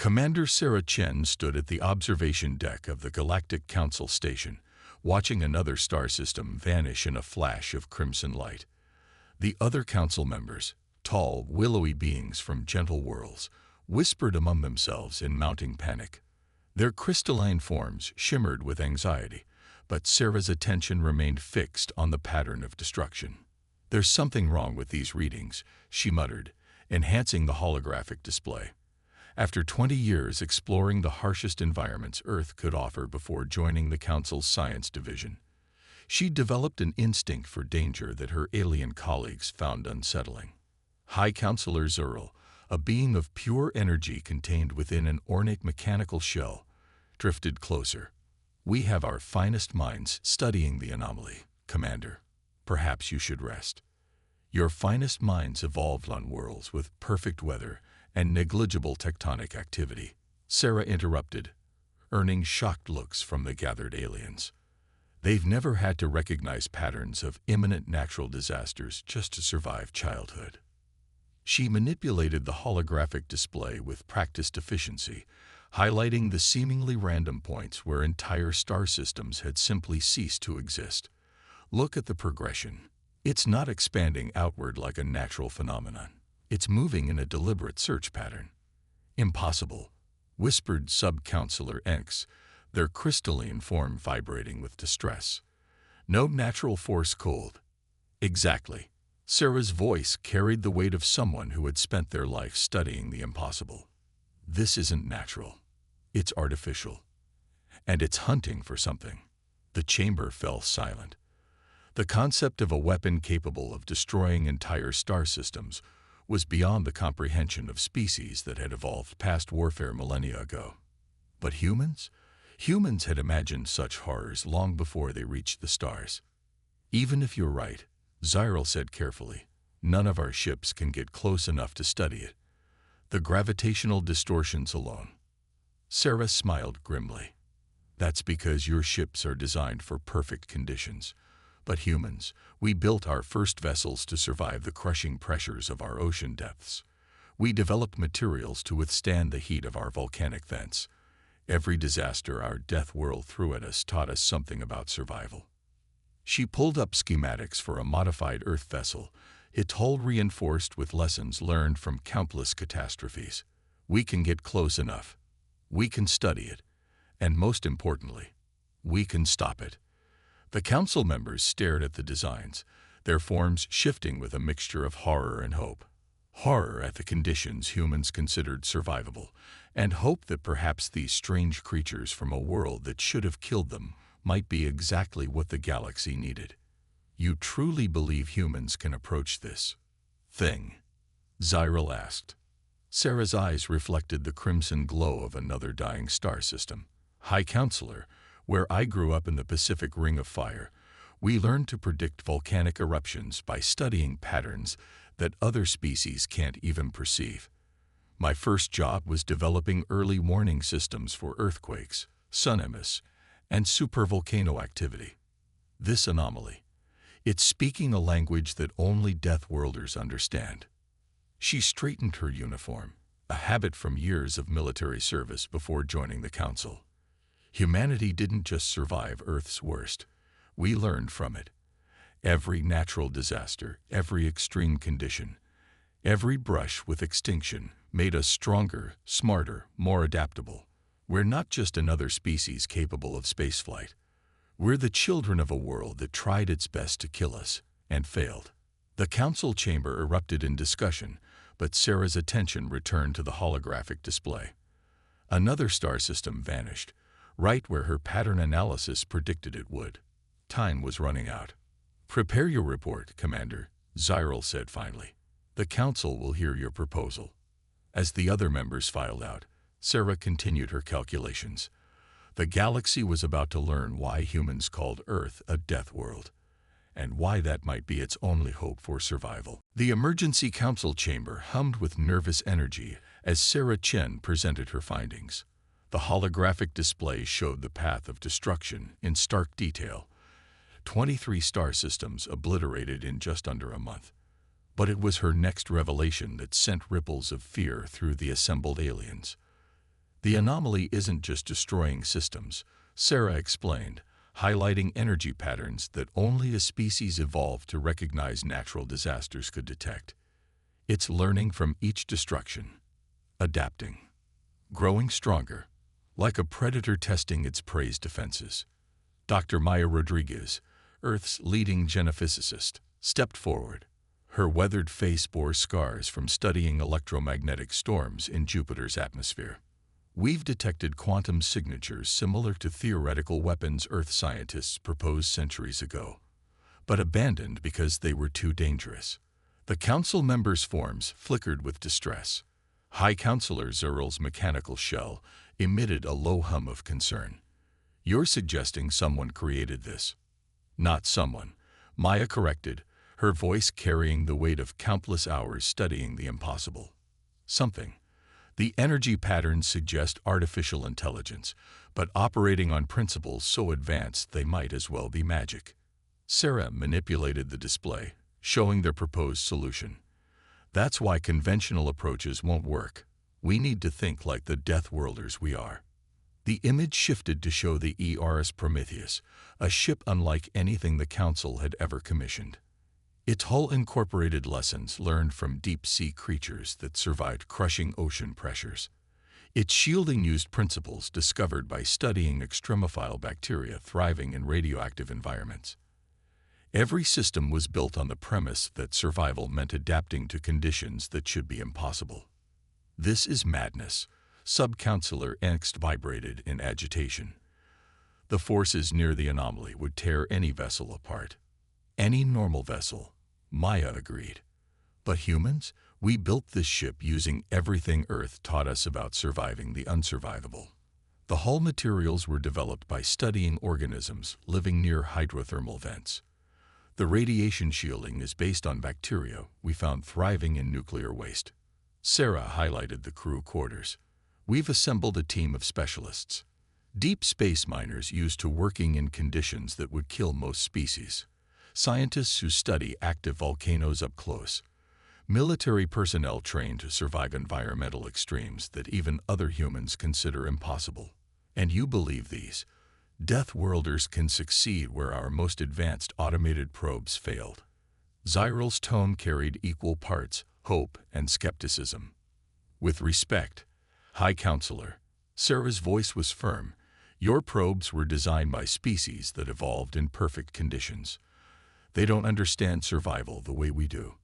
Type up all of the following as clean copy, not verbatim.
Commander Sarah Chen stood at the observation deck of the Galactic Council station, watching another star system vanish in a flash of crimson light. The other council members, tall, willowy beings from gentle worlds, whispered among themselves in mounting panic. Their crystalline forms shimmered with anxiety, but Sarah's attention remained fixed on the pattern of destruction. "There's something wrong with these readings," she muttered, enhancing the holographic display. After 20 years exploring the harshest environments Earth could offer before joining the Council's science division, she developed an instinct for danger that her alien colleagues found unsettling. High Counselor Zurl, a being of pure energy contained within an ornate mechanical shell, drifted closer. "We have our finest minds studying the anomaly, Commander. Perhaps you should rest. Your finest minds evolved on worlds with perfect weather and negligible tectonic activity," Sarah interrupted, earning shocked looks from the gathered aliens. "They've never had to recognize patterns of imminent natural disasters just to survive childhood." She manipulated the holographic display with practiced efficiency, highlighting the seemingly random points where entire star systems had simply ceased to exist. "Look at the progression. It's not expanding outward like a natural phenomenon. It's moving in a deliberate search pattern." "Impossible," whispered Sub-Counselor Enx, their crystalline form vibrating with distress. "No natural force cold." "Exactly." Sarah's voice carried the weight of someone who had spent their life studying the impossible. "This isn't natural. It's artificial. And it's hunting for something." The chamber fell silent. The concept of a weapon capable of destroying entire star systems was beyond the comprehension of species that had evolved past warfare millennia ago. But humans? Humans had imagined such horrors long before they reached the stars. "Even if you're right," Zyril said carefully, "none of our ships can get close enough to study it. The gravitational distortions alone." Sarah smiled grimly. "That's because your ships are designed for perfect conditions. But humans, we built our first vessels to survive the crushing pressures of our ocean depths. We developed materials to withstand the heat of our volcanic vents. Every disaster our death world threw at us taught us something about survival." She pulled up schematics for a modified Earth vessel, its hull reinforced with lessons learned from countless catastrophes. "We can get close enough. We can study it. And most importantly, we can stop it." The council members stared at the designs, their forms shifting with a mixture of horror and hope. Horror at the conditions humans considered survivable, and hope that perhaps these strange creatures from a world that should have killed them might be exactly what the galaxy needed. "You truly believe humans can approach this thing?" Zyril asked. Sarah's eyes reflected the crimson glow of another dying star system. "High Counselor, where I grew up in the Pacific Ring of Fire, we learned to predict volcanic eruptions by studying patterns that other species can't even perceive. My first job was developing early warning systems for earthquakes, sun emis, and supervolcano activity. This anomaly, it's speaking a language that only Deathworlders understand." She straightened her uniform, a habit from years of military service before joining the Council. "Humanity didn't just survive Earth's worst. We learned from it. Every natural disaster, every extreme condition, every brush with extinction made us stronger, smarter, more adaptable. We're not just another species capable of spaceflight. We're the children of a world that tried its best to kill us, and failed." The council chamber erupted in discussion, but Sarah's attention returned to the holographic display. Another star system vanished, right where her pattern analysis predicted it would. Time was running out. "Prepare your report, Commander," Zyril said finally. "The Council will hear your proposal." As the other members filed out, Sarah continued her calculations. The galaxy was about to learn why humans called Earth a death world, and why that might be its only hope for survival. The emergency council chamber hummed with nervous energy as Sarah Chen presented her findings. The holographic display showed the path of destruction in stark detail. 23 star systems obliterated in just under a month. But it was her next revelation that sent ripples of fear through the assembled aliens. The anomaly isn't just destroying systems, Sarah explained, highlighting energy patterns that only a species evolved to recognize natural disasters could detect. It's learning from each destruction, adapting, growing stronger, like a predator testing its prey's defenses. Dr. Maya Rodriguez, Earth's leading genophysicist, stepped forward. Her weathered face bore scars from studying electromagnetic storms in Jupiter's atmosphere. We've detected quantum signatures similar to theoretical weapons Earth scientists proposed centuries ago, but abandoned because they were too dangerous. The council members' forms flickered with distress. High Counselor Zurl's mechanical shell emitted a low hum of concern. You're suggesting someone created this? Not someone, Maya corrected, her voice carrying the weight of countless hours studying the impossible. Something. The energy patterns suggest artificial intelligence, but operating on principles so advanced they might as well be magic. Sarah manipulated the display, showing their proposed solution. That's why conventional approaches won't work. We need to think like the Deathworlders we are. The image shifted to show the HFY Prometheus, a ship unlike anything the Council had ever commissioned. Its hull incorporated lessons learned from deep-sea creatures that survived crushing ocean pressures. Its shielding used principles discovered by studying extremophile bacteria thriving in radioactive environments. Every system was built on the premise that survival meant adapting to conditions that should be impossible. This is madness, Sub-Counselor Angst vibrated in agitation. The forces near the anomaly would tear any vessel apart. Any normal vessel, Maya agreed. But humans, we built this ship using everything Earth taught us about surviving the unsurvivable. The hull materials were developed by studying organisms living near hydrothermal vents. The radiation shielding is based on bacteria we found thriving in nuclear waste. Sarah highlighted the crew quarters. We've assembled a team of specialists. Deep space miners used to working in conditions that would kill most species. Scientists who study active volcanoes up close. Military personnel trained to survive environmental extremes that even other humans consider impossible. And you believe these Deathworlders can succeed where our most advanced automated probes failed. Zyral's tone carried equal parts hope and skepticism. With respect, High Counselor, Sarah's voice was firm. Your probes were designed by species that evolved in perfect conditions. They don't understand survival the way we do.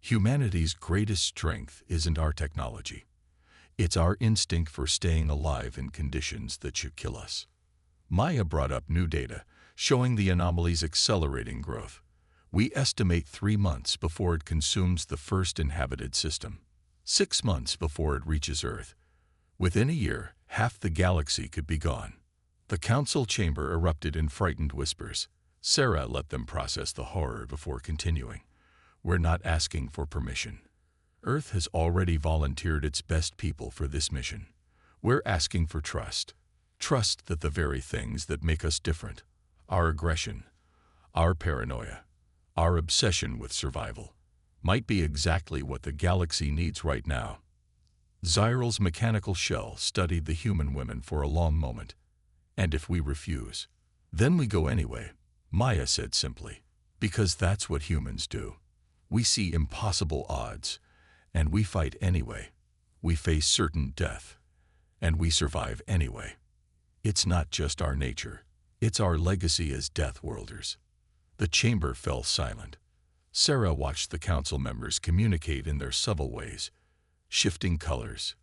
Humanity's greatest strength isn't our technology. It's our instinct for staying alive in conditions that should kill us. Maya brought up new data, showing the anomaly's accelerating growth. We estimate 3 months before it consumes the first inhabited system. 6 months before it reaches Earth. Within a year, half the galaxy could be gone. The council chamber erupted in frightened whispers. Sarah let them process the horror before continuing. We're not asking for permission. Earth has already volunteered its best people for this mission. We're asking for trust. Trust that the very things that make us different, our aggression, our paranoia, our obsession with survival, might be exactly what the galaxy needs right now. Zyral's mechanical shell studied the human women for a long moment. And if we refuse, then we go anyway, Maya said simply, because that's what humans do. We see impossible odds, and we fight anyway. We face certain death, and we survive anyway. It's not just our nature, it's our legacy as Deathworlders. The chamber fell silent. Sarah watched the council members communicate in their subtle ways, shifting colors,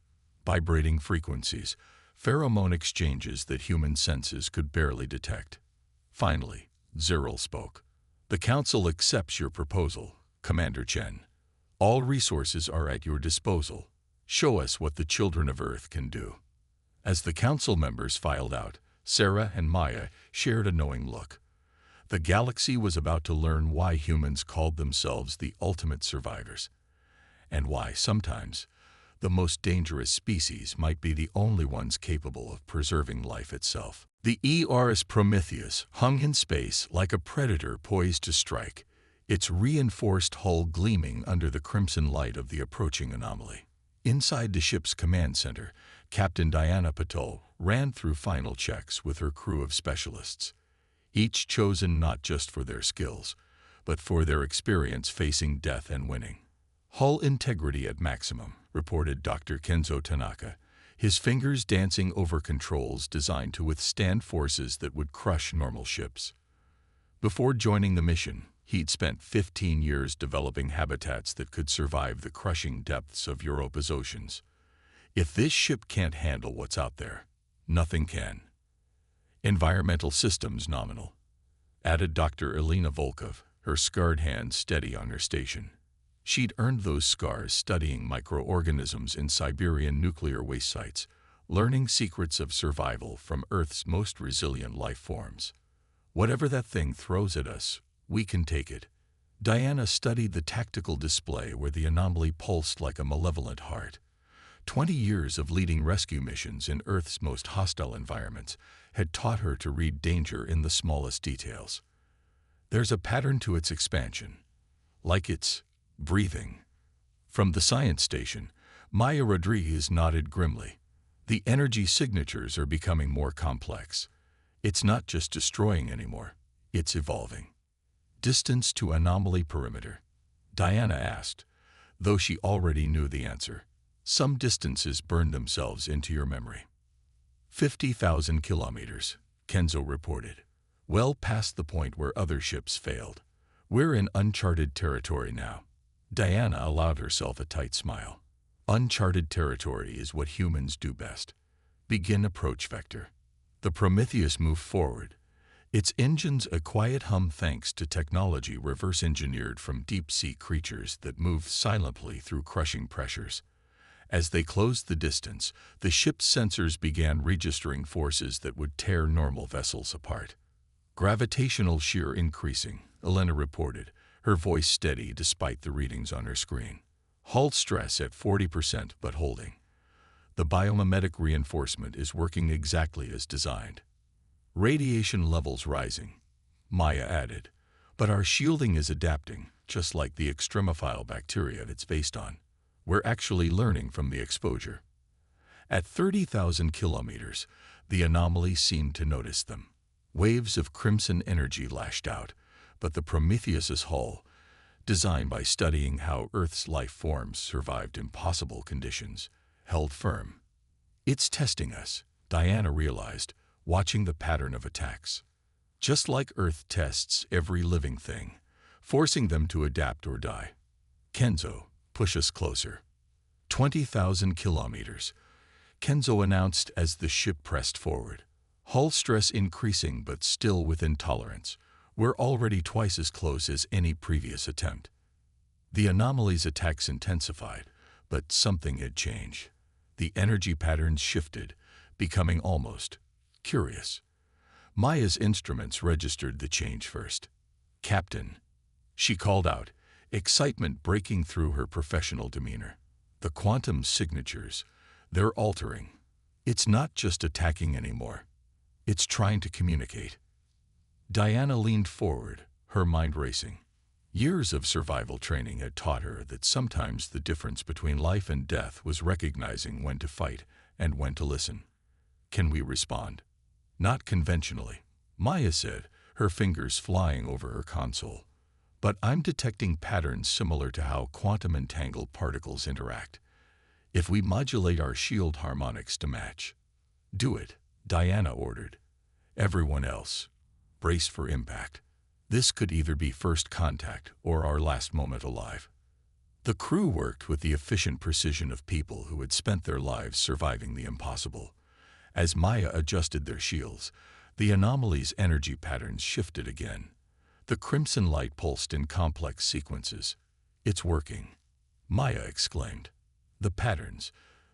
vibrating frequencies, pheromone exchanges that human senses could barely detect. Finally, Zyril spoke. The council accepts your proposal, Commander Chen. All resources are at your disposal. Show us what the children of Earth can do. As the council members filed out, Sarah and Maya shared a knowing look. The galaxy was about to learn why humans called themselves the ultimate survivors, and why sometimes the most dangerous species might be the only ones capable of preserving life itself. The HFY Prometheus hung in space like a predator poised to strike, its reinforced hull gleaming under the crimson light of the approaching anomaly. Inside the ship's command center, Captain Diana Patel ran through final checks with her crew of specialists, each chosen not just for their skills, but for their experience facing death and winning. "Hull integrity at maximum," reported Dr. Kenzo Tanaka, his fingers dancing over controls designed to withstand forces that would crush normal ships. Before joining the mission, he'd spent 15 years developing habitats that could survive the crushing depths of Europa's oceans. "If this ship can't handle what's out there, nothing can." "Environmental systems nominal," added Dr. Elena Volkov, her scarred hands steady on her station. She'd earned those scars studying microorganisms in Siberian nuclear waste sites, learning secrets of survival from Earth's most resilient life forms. "Whatever that thing throws at us, we can take it." Diana studied the tactical display where the anomaly pulsed like a malevolent heart. 20 years of leading rescue missions in Earth's most hostile environments had taught her to read danger in the smallest details. "There's a pattern to its expansion, like it's breathing." From the science station, Maya Rodriguez nodded grimly. "The energy signatures are becoming more complex. It's not just destroying anymore, it's evolving." "Distance to anomaly perimeter?" Diana asked, though she already knew the answer. "Some distances burn themselves into your memory." 50,000 kilometers, Kenzo reported. "Well past the point where other ships failed. We're in uncharted territory now." Diana allowed herself a tight smile. "Uncharted territory is what humans do best. Begin approach vector." The Prometheus moved forward, its engines a quiet hum thanks to technology reverse-engineered from deep-sea creatures that moved silently through crushing pressures. As they closed the distance, the ship's sensors began registering forces that would tear normal vessels apart. "Gravitational shear increasing," Elena reported, her voice steady despite the readings on her screen. "Hull stress at 40% but holding. The biomimetic reinforcement is working exactly as designed." "Radiation levels rising," Maya added, "but our shielding is adapting, just like the extremophile bacteria it's based on. We're actually learning from the exposure." At 30,000 kilometers, the anomaly seemed to notice them. Waves of crimson energy lashed out, but the Prometheus's hull, designed by studying how Earth's life forms survived impossible conditions, held firm. "It's testing us," Diana realized, watching the pattern of attacks. "Just like Earth tests every living thing, forcing them to adapt or die." "Kenzo, push us closer." 20,000 kilometers, Kenzo announced as the ship pressed forward. "Hull stress increasing but still within tolerance. We're already twice as close as any previous attempt." The anomaly's attacks intensified, but something had changed. The energy patterns shifted, becoming almost curious. Maya's instruments registered the change first. "Captain," she called out, excitement breaking through her professional demeanor. "The quantum signatures, they're altering. It's not just attacking anymore. It's trying to communicate." Diana leaned forward, her mind racing. Years of survival training had taught her that sometimes the difference between life and death was recognizing when to fight and when to listen. "Can we respond?" "Not conventionally," Maya said, her fingers flying over her console. "But I'm detecting patterns similar to how quantum entangled particles interact. If we modulate our shield harmonics to match." "Do it," Diana ordered. "Everyone else, brace for impact. This could either be first contact or our last moment alive." The crew worked with the efficient precision of people who had spent their lives surviving the impossible. As Maya adjusted their shields, the anomaly's energy patterns shifted again. The crimson light pulsed in complex sequences. "It's working," Maya exclaimed. "The patterns,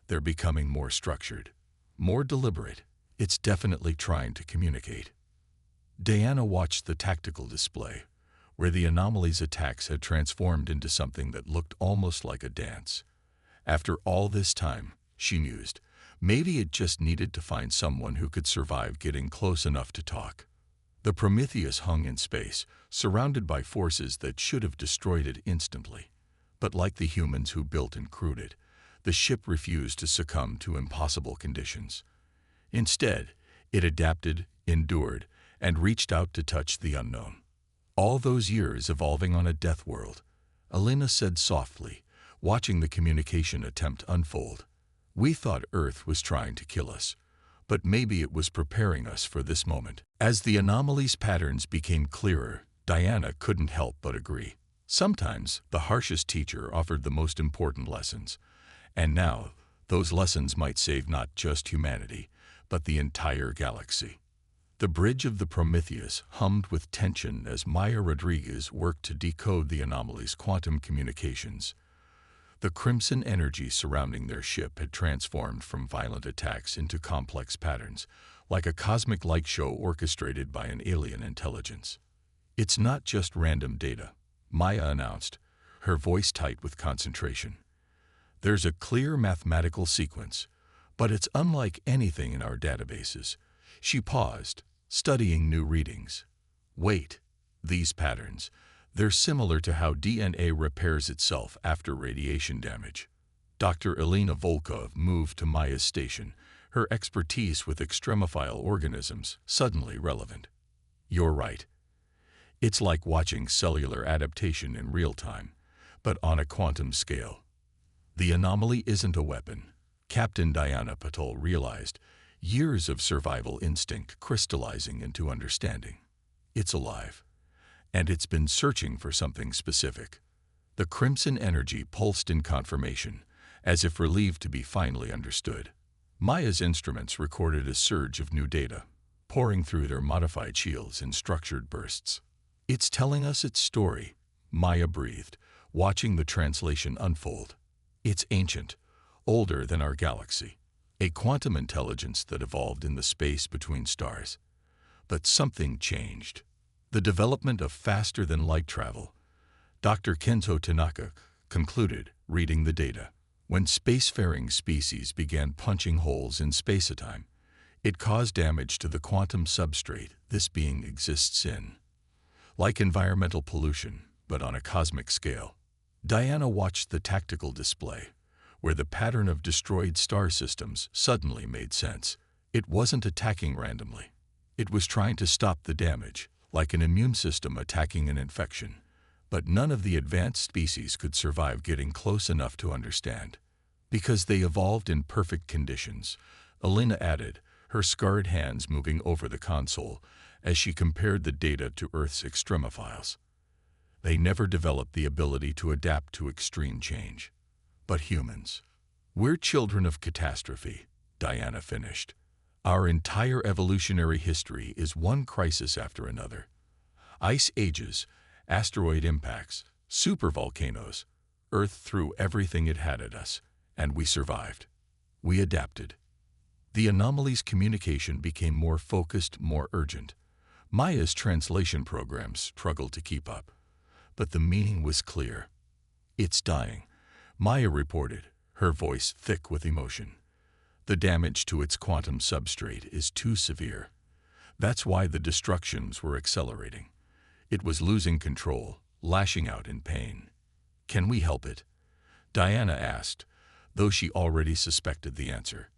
they're becoming more structured, more deliberate. It's definitely trying to communicate." Diana watched the tactical display, where the anomaly's attacks had transformed into something that looked almost like a dance. After all this time, she mused, maybe it just needed to find someone who could survive getting close enough to talk. The Prometheus hung in space, surrounded by forces that should have destroyed it instantly. But like the humans who built and crewed it, The ship refused to succumb to impossible conditions. Instead, it adapted, endured, and reached out to touch the unknown. All those years evolving on a death world, Elena said softly, watching the communication attempt unfold. We thought Earth was trying to kill us, but maybe it was preparing us for this moment. As the anomaly's patterns became clearer, Diana couldn't help but agree. Sometimes the harshest teacher offered the most important lessons, and now those lessons might save not just humanity, but the entire galaxy. The bridge of the Prometheus hummed with tension as Maya Rodriguez worked to decode the anomaly's quantum communications. The crimson energy surrounding their ship had transformed from violent attacks into complex patterns, like a cosmic light show orchestrated by an alien intelligence. It's not just random data, Maya announced, her voice tight with concentration. There's a clear mathematical sequence, but it's unlike anything in our databases. She paused, studying new readings. Wait, these patterns, they're similar to how DNA repairs itself after radiation damage. Dr. Elena Volkov moved to Maya's station, her expertise with extremophile organisms suddenly relevant. You're right. It's like watching cellular adaptation in real time, but on a quantum scale. The anomaly isn't a weapon, Captain Diana Patel realized, years of survival instinct crystallizing into understanding. It's alive, and it's been searching for something specific. The crimson energy pulsed in confirmation, as if relieved to be finally understood. Maya's instruments recorded a surge of new data, pouring through their modified shields in structured bursts. It's telling us its story, Maya breathed, watching the translation unfold. It's ancient, older than our galaxy, a quantum intelligence that evolved in the space between stars. But something changed. The development of faster-than-light travel. Dr. Kenzo Tanaka concluded, reading the data. When spacefaring species began punching holes in space-time, it caused damage to the quantum substrate this being exists in. Like environmental pollution, but on a cosmic scale. Diana watched the tactical display, where the pattern of destroyed star systems suddenly made sense. It wasn't attacking randomly. It was trying to stop the damage, like an immune system attacking an infection. But none of the advanced species could survive getting close enough to understand. Because they evolved in perfect conditions, Elena added, her scarred hands moving over the console as she compared the data to Earth's extremophiles. They never developed the ability to adapt to extreme change. But humans. We're children of catastrophe, Diana finished. Our entire evolutionary history is one crisis after another. Ice ages, asteroid impacts, supervolcanoes. Earth threw everything it had at us, and we survived. We adapted. The anomaly's communication became more focused, more urgent. Maya's translation programs struggled to keep up. But the meaning was clear. It's dying, Maya reported, her voice thick with emotion. The damage to its quantum substrate is too severe. That's why the destructions were accelerating. It was losing control, lashing out in pain. Can we help it? Diana asked, though she already suspected the answer.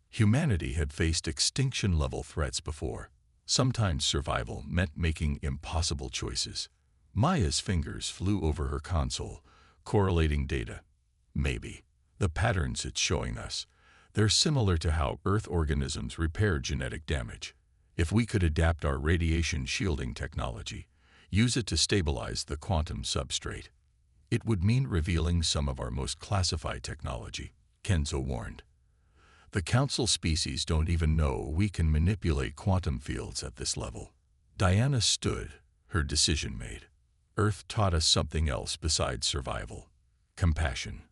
Humanity had faced extinction-level threats before. Sometimes survival meant making impossible choices. Maya's fingers flew over her console, correlating data. Maybe. The patterns it's showing us, they're similar to how Earth organisms repair genetic damage. If we could adapt our radiation shielding technology, use it to stabilize the quantum substrate, it would mean revealing some of our most classified technology, Kenzo warned. The Council species don't even know we can manipulate quantum fields at this level. Diana stood, her decision made. Earth taught us something else besides survival. Compassion.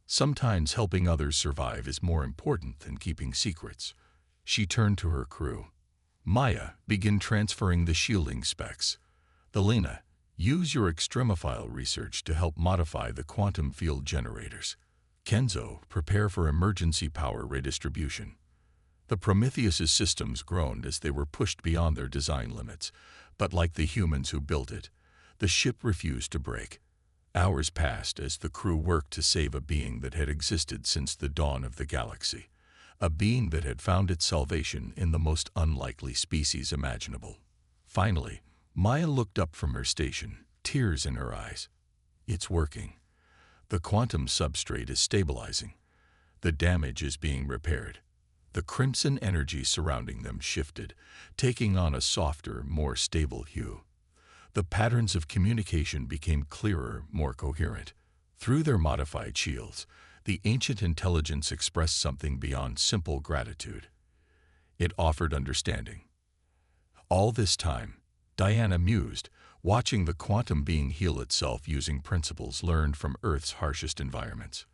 Sometimes helping others survive is more important than keeping secrets. She turned to her crew. Maya, begin transferring the shielding specs. Elena, use your extremophile research to help modify the quantum field generators. Kenzo, prepare for emergency power redistribution. The Prometheus's systems groaned as they were pushed beyond their design limits, but like the humans who built it, the ship refused to break. Hours passed as the crew worked to save a being that had existed since the dawn of the galaxy, a being that had found its salvation in the most unlikely species imaginable. Finally, Maya looked up from her station, tears in her eyes. It's working. The quantum substrate is stabilizing. The damage is being repaired. The crimson energy surrounding them shifted, taking on a softer, more stable hue. The patterns of communication became clearer, more coherent. Through their modified shields, the ancient intelligence expressed something beyond simple gratitude. It offered understanding. All this time, Diana mused, watching the quantum being heal itself using principles learned from Earth's harshest environments.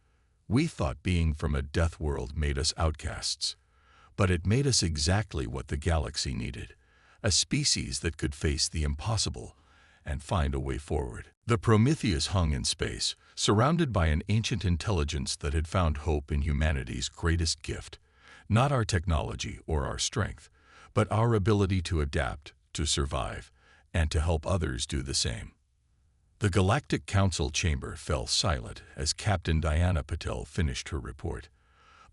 We thought being from a death world made us outcasts, but it made us exactly what the galaxy needed, a species that could face the impossible and find a way forward. The Prometheus hung in space, surrounded by an ancient intelligence that had found hope in humanity's greatest gift, not our technology or our strength, but our ability to adapt, to survive, and to help others do the same. The Galactic Council chamber fell silent as Captain Diana Patel finished her report.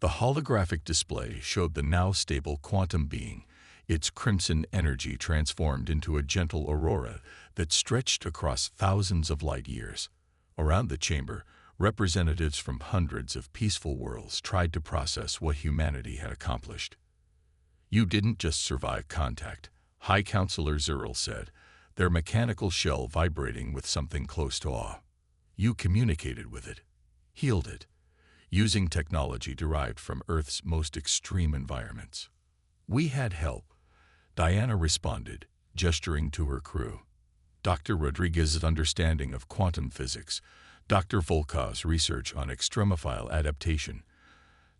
The holographic display showed the now stable quantum being, its crimson energy transformed into a gentle aurora that stretched across thousands of light years. Around the chamber, representatives from hundreds of peaceful worlds tried to process what humanity had accomplished. "You didn't just survive contact," High Counselor Zerl said, their mechanical shell vibrating with something close to awe. "You communicated with it, healed it, using technology derived from Earth's most extreme environments." "We had help," Diana responded, gesturing to her crew. Dr. Rodriguez's understanding of quantum physics, Dr. Volkov's research on extremophile adaptation,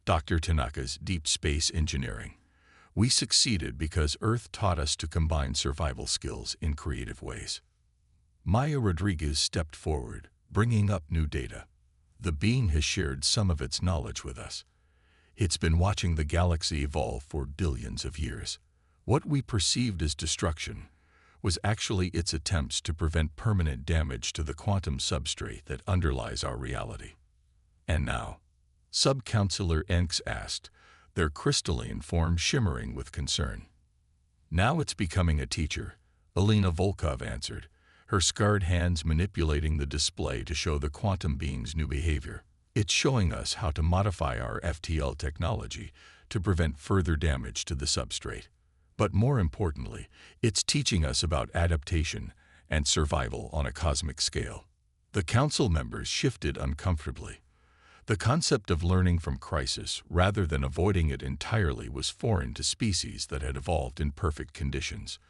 Dr. Tanaka's deep space engineering. We succeeded because Earth taught us to combine survival skills in creative ways. Maya Rodriguez stepped forward, bringing up new data. "The being has shared some of its knowledge with us. It's been watching the galaxy evolve for billions of years. What we perceived as destruction was actually its attempts to prevent permanent damage to the quantum substrate that underlies our reality." "And now?" Sub-Counselor Enks asked, their crystalline form shimmering with concern. "Now it's becoming a teacher," Alina Volkov answered, her scarred hands manipulating the display to show the quantum being's new behavior. "It's showing us how to modify our FTL technology to prevent further damage to the substrate. But more importantly, it's teaching us about adaptation and survival on a cosmic scale." The council members shifted uncomfortably. The concept of learning from crisis rather than avoiding it entirely was foreign to species that had evolved in perfect conditions,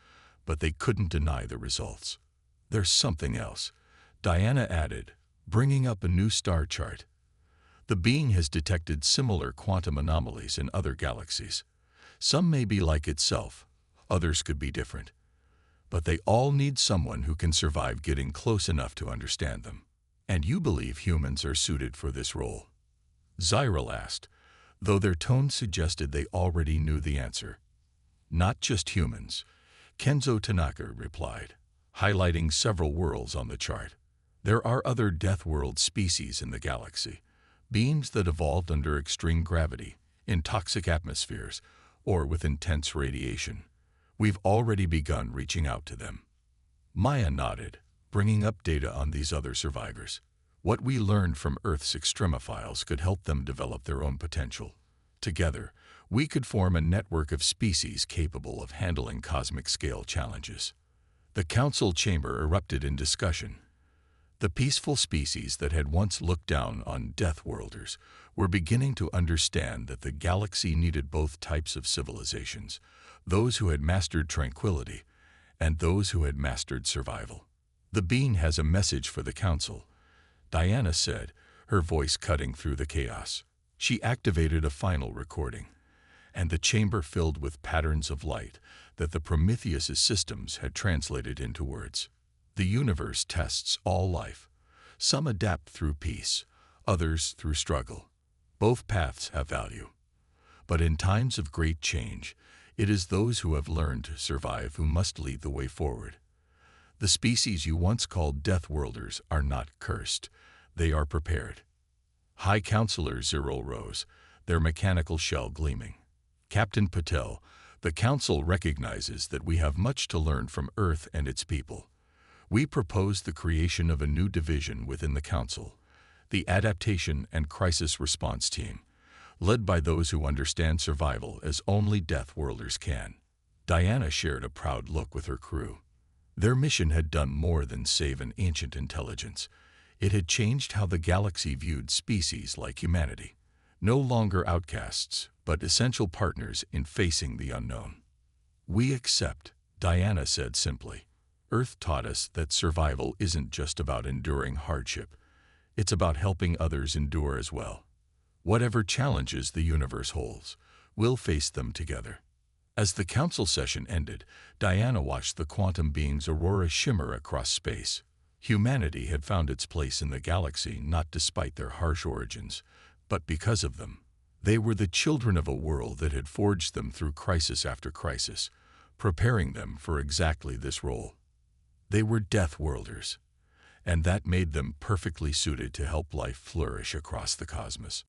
but they couldn't deny the results. "There's something else," Diana added, bringing up a new star chart. "The being has detected similar quantum anomalies in other galaxies. Some may be like itself, others could be different. But they all need someone who can survive getting close enough to understand them. And you believe humans are suited for this role?" Zyril asked, though their tone suggested they already knew the answer. "Not just humans," Kenzo Tanaka replied, highlighting several worlds on the chart. "There are other Death World species in the galaxy, beings that evolved under extreme gravity, in toxic atmospheres, or with intense radiation. We've already begun reaching out to them." Maya nodded, bringing up data on these other survivors. "What we learned from Earth's extremophiles could help them develop their own potential. Together, we could form a network of species capable of handling cosmic-scale challenges." The council chamber erupted in discussion. The peaceful species that had once looked down on Deathworlders were beginning to understand that the galaxy needed both types of civilizations, those who had mastered tranquility and those who had mastered survival. "The being has a message for the council," Diana said, her voice cutting through the chaos. She activated a final recording, and the chamber filled with patterns of light that the Prometheus' systems had translated into words. "The universe tests all life. Some adapt through peace, others through struggle. Both paths have value. But in times of great change, it is those who have learned to survive who must lead the way forward. The species you once called Deathworlders are not cursed. They are prepared. High Counselor Zero rose, their mechanical shell gleaming. Captain Patel, the Council recognizes that we have much to learn from Earth and its people. We propose the creation of a new division within the Council, the Adaptation and Crisis Response Team, led by those who understand survival as only Deathworlders can. Diana shared a proud look with her crew. Their mission had done more than save an ancient intelligence. It had changed how the galaxy viewed species like humanity. No longer outcasts, but essential partners in facing the unknown. We accept, Diana said simply. Earth taught us that survival isn't just about enduring hardship. It's about helping others endure as well. Whatever challenges the universe holds, we'll face them together. As the council session ended, Diana watched the quantum beings' aurora shimmer across space. Humanity had found its place in the galaxy not despite their harsh origins, but because of them. They were the children of a world that had forged them through crisis after crisis, preparing them for exactly this role. They were Deathworlders, and that made them perfectly suited to help life flourish across the cosmos.